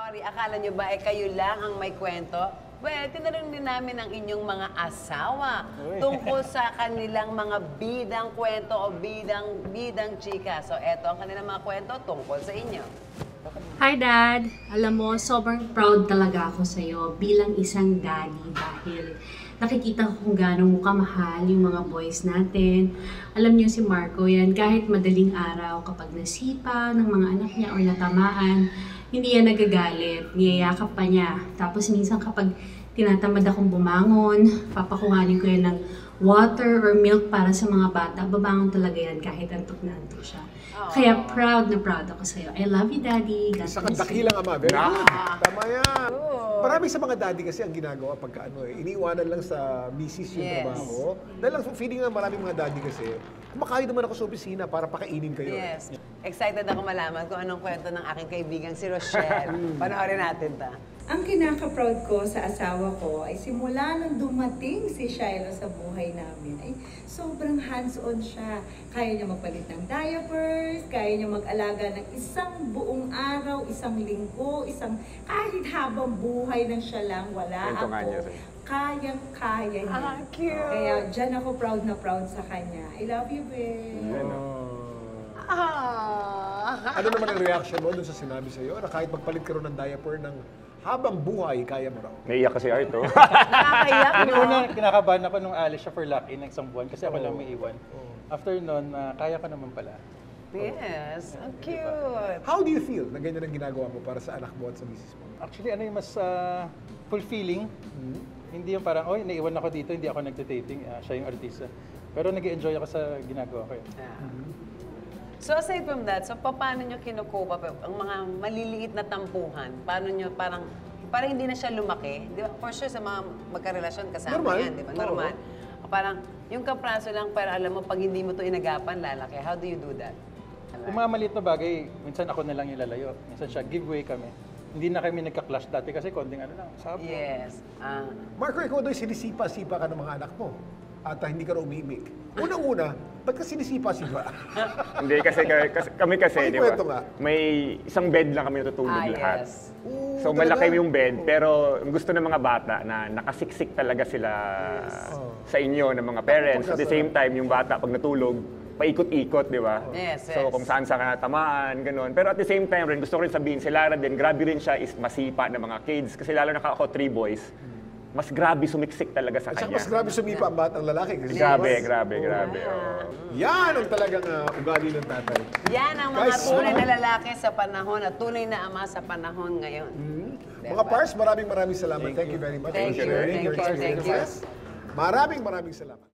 Sorry, akala nyo ba kayo lang ang may kwento? Well, tinanong din namin ang inyong mga asawa tungkol sa kanilang mga bidang kwento o bidang chika. So, eto ang kanilang mga kwento tungkol sa inyo. Hi Dad! Alam mo, sobrang proud talaga ako sa'yo bilang isang daddy dahil nakikita ko kung gaano mo kamahal yung mga boys natin. Alam niyo si Marco yan, kahit madaling araw kapag nasipa ng mga anak niya o natamaan, hindi yan nagagalit, niyayakap pa niya. Tapos minsan kapag tinatamad akong bumangon, papakuhanin ko yan ng water or milk para sa mga bata, babangon talaga yan kahit antok na antok siya. Kaya proud na proud ako sa'yo. I love you, Daddy. God Isa bless kang you. dakilang ama. Very good. Tama yan. Marami sa mga daddy kasi ang ginagawa pagka iniiwanan lang sa misis yung trabaho. Dahil lang feeling nga maraming mga daddy kasi, kumakain naman ako sa opisina para pakainin kayo. Yes. Excited ako malaman kung anong kwento ng aking kaibigang si Rochelle. Panoorin natin ta. Ang kinaka-proud ko sa asawa ko ay simula nung dumating si Shiloh sa buhay namin, ay sobrang hands-on siya. Kaya niya magpalit ng diapers, kaya niya mag-alaga ng isang buong araw, isang linggo, kahit habang buhay nang siya lang, wala ako. Kayang-kaya niya. Cute! Kaya dyan ako proud na proud sa kanya. I love you, babe. Ano naman ang reaction mo dun sa sinabi sa'yo na kahit magpalit ka rin ng diaper ng habang buhay, kaya mo raw? Naiyak kasi Art, oh. Nakakaiyak, no? Una, kinakabahan ako nung alis siya for lucky ng isang buwan kasi ako lang may iwan. After nun, kaya ko naman pala. Yes, ang cute. How do you feel na ganyan ang ginagawa mo para sa anak mo at sa misis mo? Actually, ano yung mas fulfilling? Hindi yung parang, oy, naiwan ako dito, hindi ako nagtitating, siya yung artista. Pero nag-enjoy ako sa ginagawa ko. So aside from that, so paano nyo kinukuha ang mga maliliit na tampuhan? Paano nyo parang hindi na siya lumaki? Di ba? For sure sa mga magkarelasyon kasama Normal. yan, di ba? Normal. Parang yung kapraso lang, pero alam mo, pag hindi mo to inagapan, lalaki. How do you do that? Kung mga maliit na bagay, minsan ako na lang yung lalayo. Minsan siya, giveaway kami. Hindi na kami nagka-clash dati kasi konting ano lang, sabi. Yes. Marco, ikaw doon sinisipa-sipa ka ng mga anak mo at hindi ka raw umimik. Unang-una, ba't ka sinisipa-sipa? Hindi, kasi kami kasi, di ba? Kwento nga. May isang bed lang kami natutulog lahat. Yes. So malaki yung bed, pero gusto ng mga bata na nakasiksik talaga sila sa inyo ng mga parents. At the same time, yung bata pag natulog, paikot-ikot, di ba? Yes, So kung saan ka natamaan, ganun. Pero at the same time rin, gusto ko rin sabihin, si Lara din, grabe rin siya is masipa ng mga kids. Kasi lalo na ako, 3 boys, mas grabe sumiksik talaga sa At saka kanya. mas grabe sumipa ang batang lalaki. Kasi Grabe. yan ang talagang ugali ng tatay. Yan ang mga Guys, tunay na lalaki sa panahon at tunay na ama sa panahon ngayon. Mga Pars, maraming salamat. Thank you very much Thank for you. sharing your Thank you. experiences. Maraming salamat.